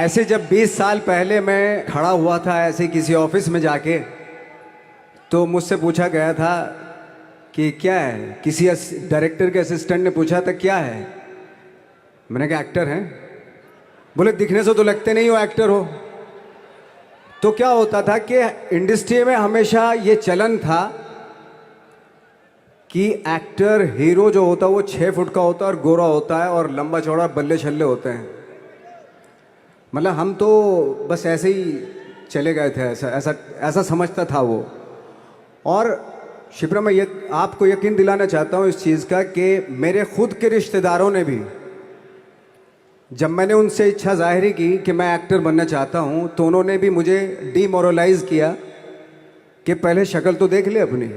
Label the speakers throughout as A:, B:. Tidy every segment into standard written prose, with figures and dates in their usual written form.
A: ऐसे जब 20 साल पहले मैं खड़ा हुआ था ऐसे किसी ऑफिस में जाके, तो मुझसे पूछा गया था कि क्या है। किसी डायरेक्टर के असिस्टेंट ने पूछा था क्या है। मैंने कहा एक्टर हैं। बोले दिखने से तो लगते नहीं हो एक्टर हो। तो क्या होता था कि इंडस्ट्री में हमेशा ये चलन था कि एक्टर हीरो जो होता है वो 6 फुट का होता है और गोरा होता है और लंबा चौड़ा बल्ले छल्ले होते हैं। मतलब हम तो बस ऐसे ही चले गए थे, ऐसा ऐसा ऐसा समझता था वो। और शिप्रा, मैं आपको यकीन दिलाना चाहता हूँ इस चीज़ का कि मेरे खुद के रिश्तेदारों ने भी, जब मैंने उनसे इच्छा जाहिर की कि मैं एक्टर बनना चाहता हूँ, तो उन्होंने भी मुझे डीमोरलाइज किया कि पहले शक्ल तो देख ले अपनी।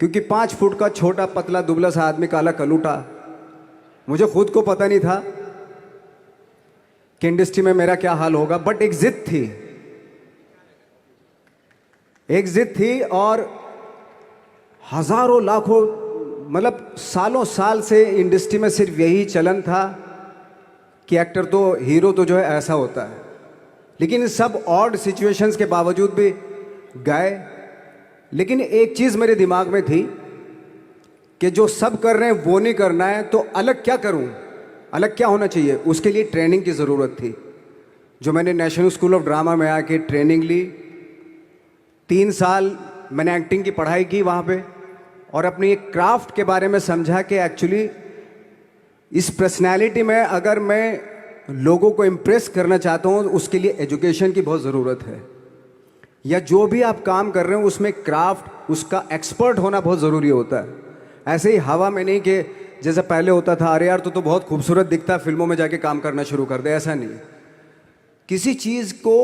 A: क्योंकि 5 फुट का छोटा पतला दुबला सा आदमी, काला कलूटा, मुझे खुद को पता नहीं था कि इंडस्ट्री में मेरा क्या हाल होगा। बट एक जिद थी, एक जिद थी। और हजारों लाखों, मतलब सालों साल से इंडस्ट्री में सिर्फ यही चलन था कि एक्टर तो, हीरो तो जो है ऐसा होता है। लेकिन सब ऑड सिचुएशंस के बावजूद भी गए। लेकिन एक चीज़ मेरे दिमाग में थी कि जो सब कर रहे हैं वो नहीं करना है, तो अलग क्या करूं, अलग क्या होना चाहिए। उसके लिए ट्रेनिंग की ज़रूरत थी, जो मैंने नेशनल स्कूल ऑफ ड्रामा में आके ट्रेनिंग ली। 3 साल मैंने एक्टिंग की पढ़ाई की वहाँ पे, और अपनी एक क्राफ्ट के बारे में समझा कि एक्चुअली इस पर्सनैलिटी में अगर मैं लोगों को इम्प्रेस करना चाहता हूँ, उसके लिए एजुकेशन की बहुत ज़रूरत है। या जो भी आप काम कर रहे हो उसमें क्राफ्ट, उसका एक्सपर्ट होना बहुत ज़रूरी होता है। ऐसे ही हवा में नहीं कि जैसे पहले होता था, अरे यार तो बहुत खूबसूरत दिखता है, फिल्मों में जाके काम करना शुरू कर दे, ऐसा नहीं। किसी चीज़ को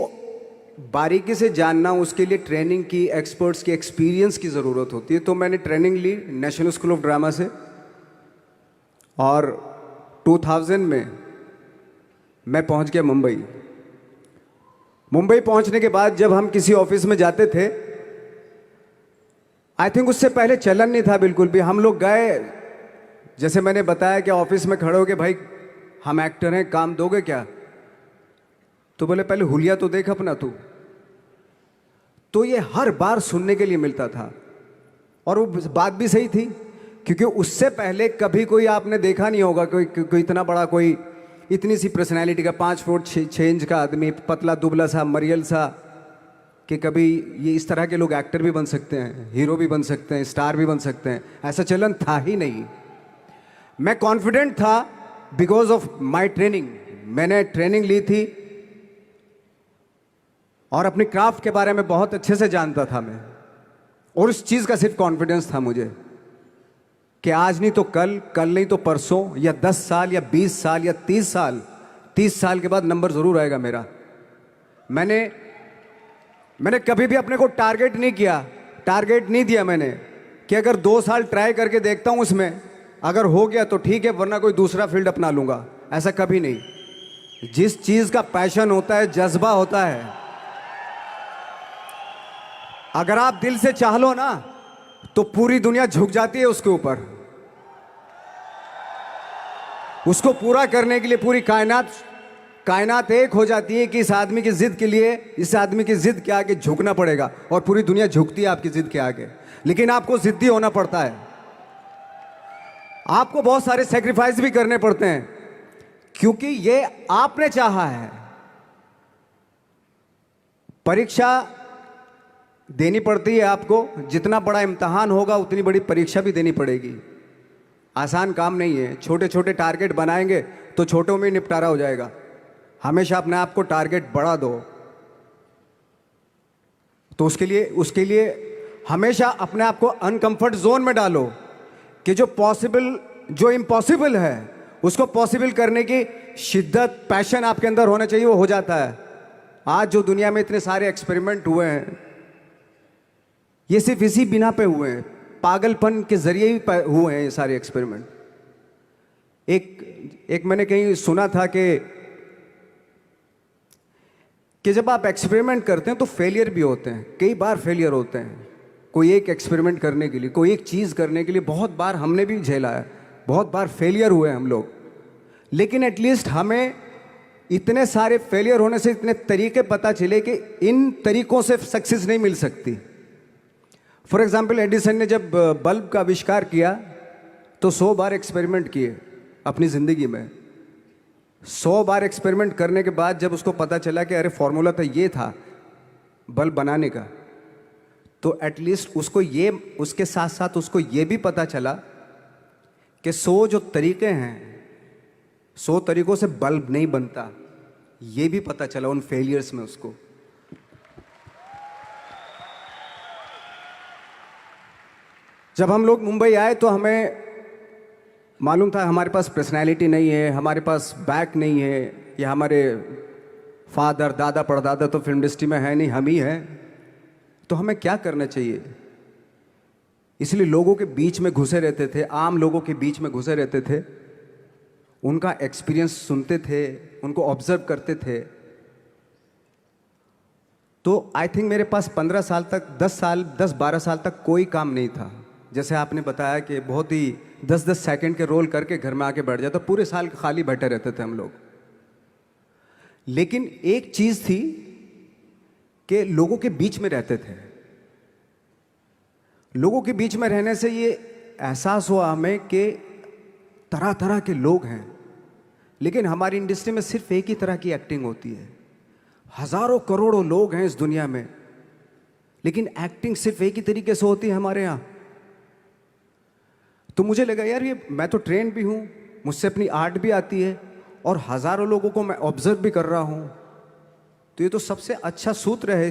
A: बारीकी से जानना, उसके लिए ट्रेनिंग की, एक्सपर्ट्स की, एक्सपीरियंस की ज़रूरत होती है। तो मैंने ट्रेनिंग ली नेशनल स्कूल ऑफ ड्रामा से, और 2000 में मैं पहुंच गया मुंबई। मुंबई पहुंचने के बाद जब हम किसी ऑफिस में जाते थे, आई थिंक उससे पहले चलन नहीं था बिल्कुल भी। हम लोग गए, जैसे मैंने बताया कि ऑफिस में खड़े हो के, भाई हम एक्टर हैं, काम दोगे क्या। तो बोले पहले हुलिया तो देख अपना तू। तो ये हर बार सुनने के लिए मिलता था, और वो बात भी सही थी। क्योंकि उससे पहले कभी कोई आपने देखा नहीं होगा कोई इतना बड़ा, कोई इतनी सी पर्सनैलिटी का 5 फुट 6 इंच का आदमी, पतला दुबला सा मरियल सा, कि कभी ये इस तरह के लोग एक्टर भी बन सकते हैं, हीरो भी बन सकते हैं, स्टार भी बन सकते हैं। ऐसा चलन था ही नहीं। मैं कॉन्फिडेंट था बिकॉज ऑफ माई ट्रेनिंग। मैंने ट्रेनिंग ली थी और अपनी क्राफ्ट के बारे में बहुत अच्छे से जानता था मैं, और उस चीज़ का सिर्फ कॉन्फिडेंस था मुझे कि आज नहीं तो कल, कल नहीं तो परसों, या 10 साल या 20 साल या 30 साल, 30 साल के बाद नंबर ज़रूर आएगा मेरा। मैंने कभी भी अपने को टारगेट नहीं किया, टारगेट नहीं दिया मैंने कि अगर 2 साल ट्राई करके देखता हूँ, उसमें अगर हो गया तो ठीक है, वरना कोई दूसरा फील्ड अपना लूँगा। ऐसा कभी नहीं। जिस चीज़ का पैशन होता है, जज्बा होता है, अगर आप दिल से चाह लो ना, तो पूरी दुनिया झुक जाती है उसके ऊपर। उसको पूरा करने के लिए पूरी कायनात एक हो जाती है कि इस आदमी की जिद के लिए, इस आदमी की जिद के आगे झुकना पड़ेगा, और पूरी दुनिया झुकती है आपकी जिद के आगे। लेकिन आपको जिद्दी होना पड़ता है, आपको बहुत सारे सेक्रीफाइस भी करने पड़ते हैं, क्योंकि ये आपने चाहा है। परीक्षा देनी पड़ती है आपको, जितना बड़ा इम्तहान होगा उतनी बड़ी परीक्षा भी देनी पड़ेगी। आसान काम नहीं है। छोटे छोटे टारगेट बनाएंगे तो छोटों में निपटारा हो जाएगा। हमेशा अपने आप को टारगेट बढ़ा दो। तो उसके लिए हमेशा अपने आप को अनकंफर्ट जोन में डालो, कि जो इम्पॉसिबल है उसको पॉसिबल करने की शिद्दत, पैशन आपके अंदर होना चाहिए, वो हो जाता है। आज जो दुनिया में इतने सारे एक्सपेरिमेंट हुए हैं, ये सिर्फ इसी बिना पे हुए हैं, पागलपन के जरिए ही हुए हैं ये सारे एक्सपेरिमेंट। एक मैंने कहीं सुना था कि जब आप एक्सपेरिमेंट करते हैं तो फेलियर भी होते हैं, कई बार फेलियर होते हैं। कोई एक एक्सपेरिमेंट करने के लिए, कोई एक चीज़ करने के लिए बहुत बार हमने भी झेला है, बहुत बार फेलियर हुए हम लोग। लेकिन एटलीस्ट हमें इतने सारे फेलियर होने से इतने तरीके पता चले कि इन तरीकों से सक्सेस नहीं मिल सकती। फॉर एग्जाम्पल, एडिसन ने जब बल्ब का आविष्कार किया तो 100 बार एक्सपेरिमेंट किए अपनी ज़िंदगी में। 100 बार एक्सपेरिमेंट करने के बाद जब उसको पता चला कि अरे फॉर्मूला तो ये था बल्ब बनाने का, तो एटलीस्ट उसको ये, उसके साथ साथ उसको ये भी पता चला कि 100 जो तरीके हैं, 100 तरीकों से बल्ब नहीं बनता, ये भी पता चला उन फेलियर्स में उसको। जब हम लोग मुंबई आए तो हमें मालूम था हमारे पास पर्सनैलिटी नहीं है, हमारे पास बैक नहीं है, या हमारे फादर दादा परदादा तो फिल्म इंडस्ट्री में है नहीं, हम ही हैं, तो हमें क्या करना चाहिए। इसलिए लोगों के बीच में घुसे रहते थे, आम लोगों के बीच में घुसे रहते थे, उनका एक्सपीरियंस सुनते थे, उनको ऑब्जर्व करते थे। तो आई थिंक मेरे पास 15 साल तक, 10-12 साल तक कोई काम नहीं था। जैसे आपने बताया कि बहुत ही 10-10 सेकंड के रोल करके घर में आके बैठ जाता, पूरे साल खाली बैठे रहते थे हम लोग। लेकिन एक चीज थी कि लोगों के बीच में रहते थे। लोगों के बीच में रहने से ये एहसास हुआ हमें कि तरह तरह के लोग हैं, लेकिन हमारी इंडस्ट्री में सिर्फ एक ही तरह की एक्टिंग होती है। हजारों करोड़ों लोग हैं इस दुनिया में, लेकिन एक्टिंग सिर्फ एक ही तरीके से होती है हमारे यहाँ। तो मुझे लगा यार, ये मैं तो ट्रेन भी हूँ, मुझसे अपनी आर्ट भी आती है, और हजारों लोगों को मैं ऑब्जर्व भी कर रहा हूँ, तो ये तो सबसे अच्छा सूत्र है।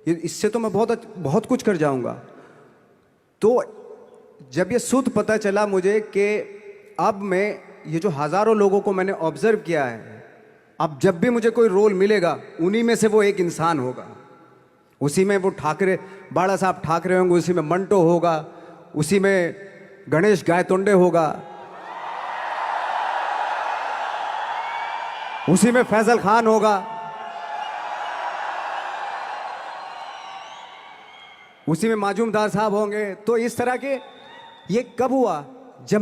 A: इससे तो मैं बहुत कुछ कर जाऊंगा। तो जब ये सूत्र पता चला मुझे कि अब मैं ये जो हजारों लोगों को मैंने ऑब्जर्व किया है, अब जब भी मुझे कोई रोल मिलेगा उन्हीं में से वो एक इंसान होगा। उसी में वो ठाकरे, बाला साहब ठाकरे होंगे, उसी में मंटो होगा, उसी में गणेश गायतोंडे होगा, उसी में फैजल खान होगा, उसी में माजूमदार साहब होंगे। तो इस तरह के, ये कब हुआ? जब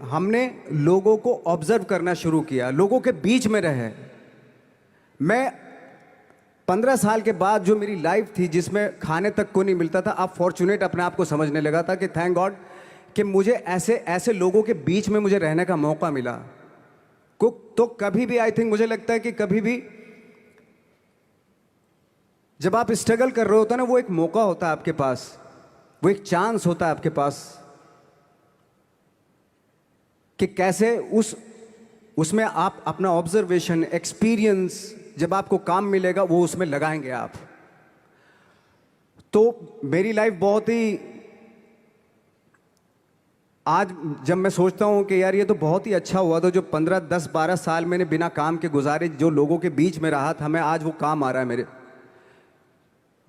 A: हमने लोगों को ऑब्जर्व करना शुरू किया, लोगों के बीच में रहे। मैं 15 साल के बाद जो मेरी लाइफ थी, जिसमें खाने तक को नहीं मिलता था, अब फॉर्चुनेट अपने आप को समझने लगा था कि थैंक गॉड कि मुझे ऐसे लोगों के बीच में मुझे रहने का मौका मिला। तो कभी भी, आई थिंक मुझे लगता है कि कभी भी जब आप स्ट्रगल कर रहे होते ना, वो एक मौका होता है आपके पास, वो एक चांस होता है आपके पास कि कैसे उसमें आप अपना ऑब्जर्वेशन, एक्सपीरियंस, जब आपको काम मिलेगा वो उसमें लगाएंगे आप। तो मेरी लाइफ बहुत ही, आज जब मैं सोचता हूँ कि यार ये तो बहुत ही अच्छा हुआ था जो 15, 10, 12 साल मैंने बिना काम के गुजारे, जो लोगों के बीच में रहा था, मैं आज वो काम आ रहा है मेरे।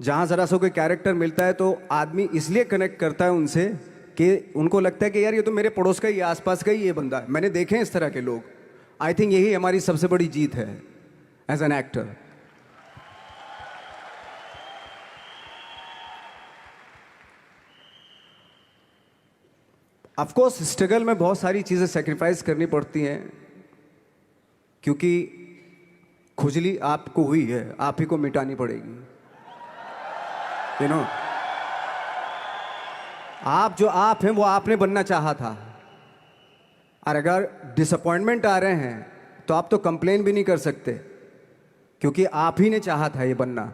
A: जहाँ ज़रा सा कोई कैरेक्टर मिलता है तो आदमी इसलिए कनेक्ट करता है उनसे कि उनको लगता है कि यार ये तो मेरे पड़ोस का ही, आसपास का ही ये बंदा है। मैंने देखे हैं इस तरह के लोग। आई थिंक यही हमारी सबसे बड़ी जीत है as an actor. Of course struggle में बहुत सारी चीज़ें सेक्रीफाइस करनी पड़ती हैं, क्योंकि खुजली आपको हुई है, आप ही को मिटानी पड़ेगी। यू नो, आप जो आप हैं वो आपने बनना चाहा था, और अगर डिसअपॉइंटमेंट आ रहे हैं तो आप तो कंप्लेन भी नहीं कर सकते, क्योंकि आप ही ने चाहा था ये बनना।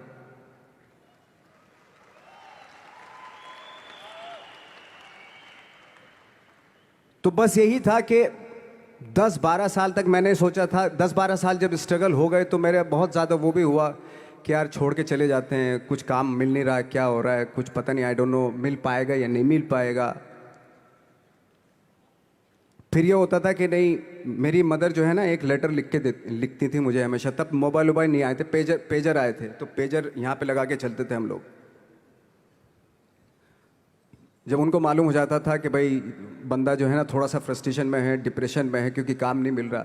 A: तो बस यही था कि 10-12 साल तक मैंने सोचा था, 10-12 साल जब स्ट्रगल हो गए तो मेरे बहुत ज़्यादा वो भी हुआ कि यार छोड़ के चले जाते हैं, कुछ काम मिल नहीं रहा है, क्या हो रहा है, कुछ पता नहीं, आई डोंट नो मिल पाएगा या नहीं मिल पाएगा। फिर ये होता था कि नहीं, मेरी मदर जो है ना, एक लेटर लिखती थी मुझे हमेशा। तब मोबाइल वोबाइल नहीं आए थे, पेजर आए थे, तो पेजर यहाँ पे लगा के चलते थे हम लोग। जब उनको मालूम हो जाता था कि भाई बंदा जो है ना थोड़ा सा फ्रस्ट्रेशन में है, डिप्रेशन में है, क्योंकि काम नहीं मिल रहा,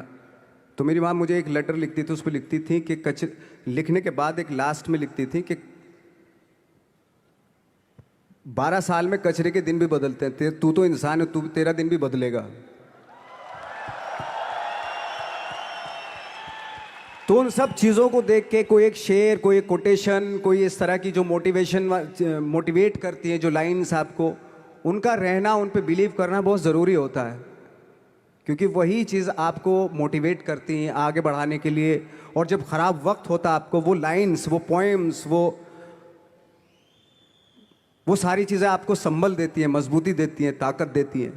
A: तो मेरी माँ मुझे एक लेटर लिखती थी। उस पर लिखती थी कि लिखने के बाद एक लास्ट में लिखती थी कि 12 साल में कचरे के दिन भी बदलते हैं, तू तो इंसान है, तेरा दिन भी बदलेगा। तो उन सब चीज़ों को देख के कोई एक शेर, कोई एक कोटेशन, कोई इस तरह की जो मोटिवेट करती है जो लाइंस आपको, उनका रहना, उन पे बिलीव करना बहुत ज़रूरी होता है, क्योंकि वही चीज़ आपको मोटिवेट करती हैं आगे बढ़ाने के लिए। और जब ख़राब वक्त होता है आपको, वो लाइंस, वो पोएम्स, वो सारी चीज़ें आपको संबल देती हैं, मजबूती देती हैं, ताकत देती हैं।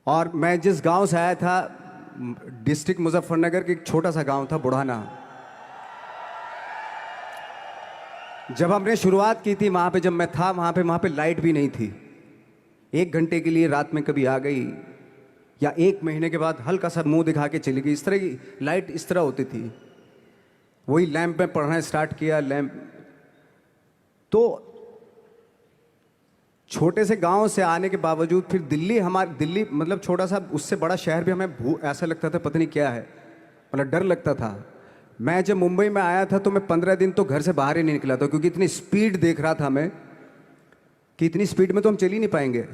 A: और मैं जिस गांव से आया था, डिस्ट्रिक्ट मुजफ्फरनगर के एक छोटा सा गांव था बुढ़ाना। जब हमने शुरुआत की थी वहाँ पे, जब मैं था वहाँ पे लाइट भी नहीं थी। 1 घंटे के लिए रात में कभी आ गई, या 1 महीने के बाद हल्का सा मुंह दिखा के चली गई। इस तरह की लाइट इस तरह होती थी। वही लैंप में पढ़ना स्टार्ट किया, लैंप। तो छोटे से गांव से आने के बावजूद फिर दिल्ली मतलब छोटा सा, उससे बड़ा शहर भी हमें ऐसा लगता था पता नहीं क्या है, मतलब डर लगता था। मैं जब मुंबई में आया था तो मैं 15 दिन तो घर से बाहर ही नहीं निकला था, क्योंकि इतनी स्पीड देख रहा था मैं कि इतनी स्पीड में तो हम चल ही नहीं पाएंगे,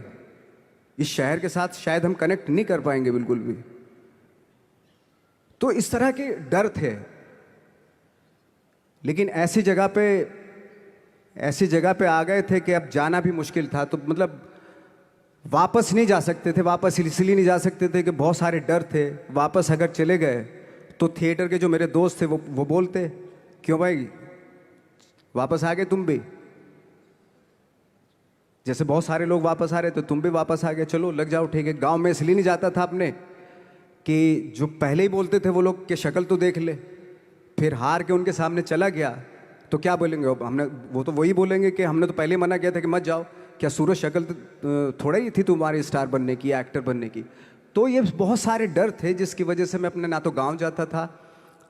A: इस शहर के साथ शायद हम कनेक्ट नहीं कर पाएंगे बिल्कुल भी। तो इस तरह के डर थे। लेकिन ऐसी जगह पे आ गए थे कि अब जाना भी मुश्किल था। तो मतलब वापस नहीं जा सकते थे, वापस इसलिए नहीं जा सकते थे कि बहुत सारे डर थे। वापस अगर चले गए तो थिएटर के जो मेरे दोस्त थे वो बोलते, क्यों भाई वापस आ गए तुम भी, जैसे बहुत सारे लोग वापस आ रहे थे तुम भी वापस आ गए, चलो लग जाओ ठीक है। गांव में इसलिए नहीं जाता था अपने कि जो पहले ही बोलते थे वो लोग कि शक्ल तो देख ले, फिर हार के उनके सामने चला गया तो क्या बोलेंगे हमने, वो तो वही बोलेंगे कि हमने तो पहले ही मना किया था कि मत जाओ, क्या सूरज शक्ल थोड़ा ही थी तुम्हारी स्टार बनने की, एक्टर बनने की। तो ये बहुत सारे डर थे जिसकी वजह से मैं अपने ना तो गांव जाता था,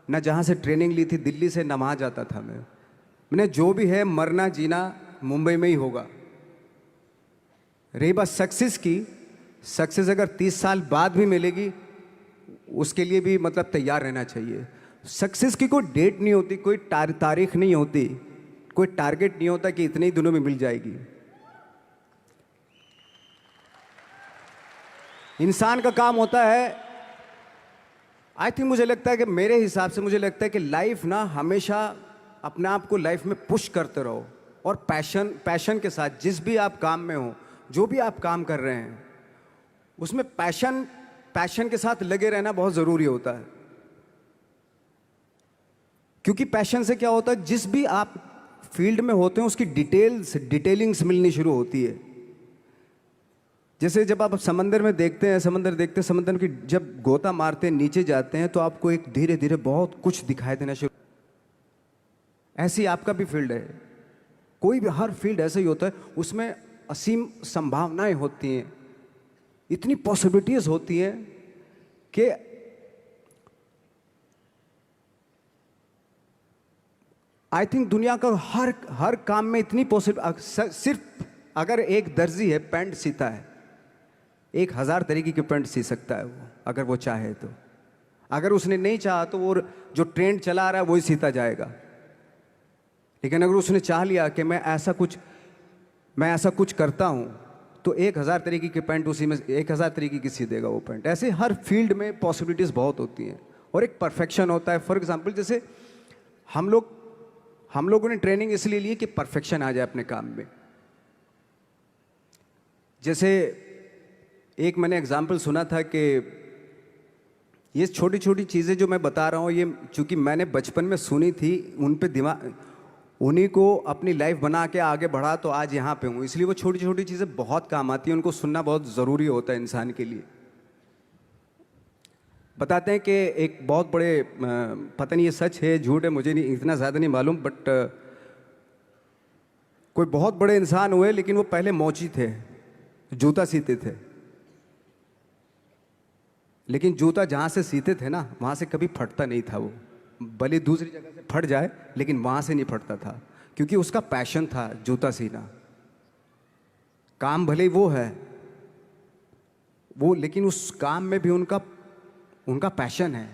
A: ना जहाँ से ट्रेनिंग ली थी दिल्ली से, ना वहाँ जाता था। मैंने जो भी है मरना जीना मुंबई में ही होगा। रही बात सक्सेस की, सक्सेस अगर 30 साल बाद भी मिलेगी उसके लिए भी मतलब तैयार रहना चाहिए। सक्सेस की कोई डेट नहीं होती, कोई तारीख नहीं होती, कोई टारगेट नहीं होता कि इतने ही दिनों में मिल जाएगी। इंसान का काम होता है, आई थिंक मुझे लगता है कि मेरे हिसाब से मुझे लगता है कि लाइफ ना हमेशा अपने आप को लाइफ में पुश करते रहो, और पैशन के साथ जिस भी आप काम में हो, जो भी आप काम कर रहे हैं उसमें पैशन के साथ लगे रहना बहुत ज़रूरी होता है। क्योंकि पैशन से क्या होता है, जिस भी आप फील्ड में होते हैं उसकी डिटेलिंग्स मिलनी शुरू होती है। जैसे जब आप समंदर में देखते हैं, समंदर की जब गोता मारते हैं नीचे जाते हैं तो आपको एक धीरे धीरे बहुत कुछ दिखाई देना शुरू। ऐसी आपका भी फील्ड है, कोई भी हर फील्ड ऐसा ही होता है, उसमें असीम संभावनाएं होती हैं, इतनी पॉसिबिलिटीज होती हैं कि आई थिंक दुनिया का हर काम में इतनी सिर्फ अगर एक दर्जी है पैंट सीता है, 1000 तरीके की पैंट सी सकता है वो, अगर वो चाहे तो। अगर उसने नहीं चाहा तो वो जो ट्रेंड चला रहा है वही सीता जाएगा। लेकिन अगर उसने चाह लिया कि मैं ऐसा कुछ करता हूं, तो 1000 तरीके की पैंट उसी में 1000 तरीके की सी देगा वो पैंट। ऐसे हर फील्ड में पॉसिबिलिटीज़ बहुत होती हैं, और एक परफेक्शन होता है। फॉर एग्जाम्पल जैसे हम लोगों ने ट्रेनिंग इसलिए ली कि परफेक्शन आ जाए अपने काम में। जैसे एक मैंने एग्जाम्पल सुना था कि ये छोटी छोटी चीज़ें जो मैं बता रहा हूँ, ये चूँकि मैंने बचपन में सुनी थी, उन पे उन्हीं को अपनी लाइफ बना के आगे बढ़ा तो आज यहाँ पे हूँ। इसलिए वो छोटी छोटी चीज़ें बहुत काम आती हैं, उनको सुनना बहुत ज़रूरी होता है इंसान के लिए। बताते हैं कि एक बहुत बड़े, पता नहीं ये सच है झूठ है, मुझे नहीं इतना ज़्यादा नहीं मालूम, बट कोई बहुत बड़े इंसान हुए, लेकिन वो पहले मोची थे, जूता सीते थे। लेकिन जूता जहाँ से सीते थे ना, वहाँ से कभी फटता नहीं था वो, भले दूसरी जगह से फट जाए लेकिन वहाँ से नहीं फटता था, क्योंकि उसका पैशन था जूता सीना। काम भले ही वो है वो, लेकिन उस काम में भी उनका पैशन है।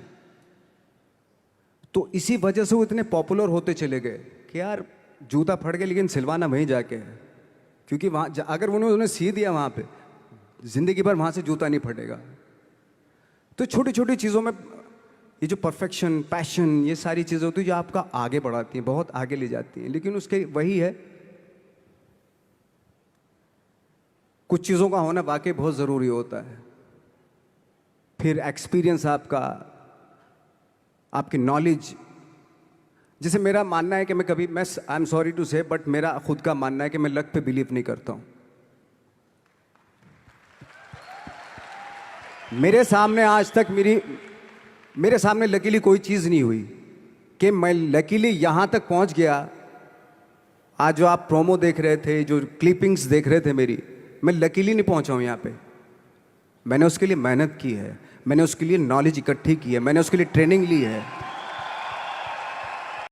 A: तो इसी वजह से वो इतने पॉपुलर होते चले गए कि यार जूता फट गया लेकिन सिलवाना वहीं जाके है, क्योंकि वहाँ अगर उन्होंने सी दिया वहाँ पे, जिंदगी भर वहाँ से जूता नहीं फटेगा। तो छोटी छोटी चीज़ों में ये जो परफेक्शन, पैशन, ये सारी चीज़ें होती हैं जो आपका आगे बढ़ाती हैं, बहुत आगे ले जाती हैं। लेकिन उसके वही है, कुछ चीज़ों का होना वाकई बहुत ज़रूरी होता है। फिर एक्सपीरियंस आपका, आपकी नॉलेज। जैसे मेरा मानना है कि मैं कभी, मैं आई एम सॉरी टू से, बट मेरा खुद का मानना है कि मैं लक पे बिलीव नहीं करता हूँ। मेरे सामने आज तक मेरे सामने लकीली कोई चीज़ नहीं हुई कि मैं लकीली यहाँ तक पहुँच गया। आज जो आप प्रोमो देख रहे थे, जो क्लिपिंग्स देख रहे थे मेरी, मैं लकीली नहीं पहुँचा हूँ यहाँ पे। मैंने उसके लिए मेहनत की है, मैंने उसके लिए नॉलेज इकट्ठी की है, मैंने उसके लिए ट्रेनिंग ली है।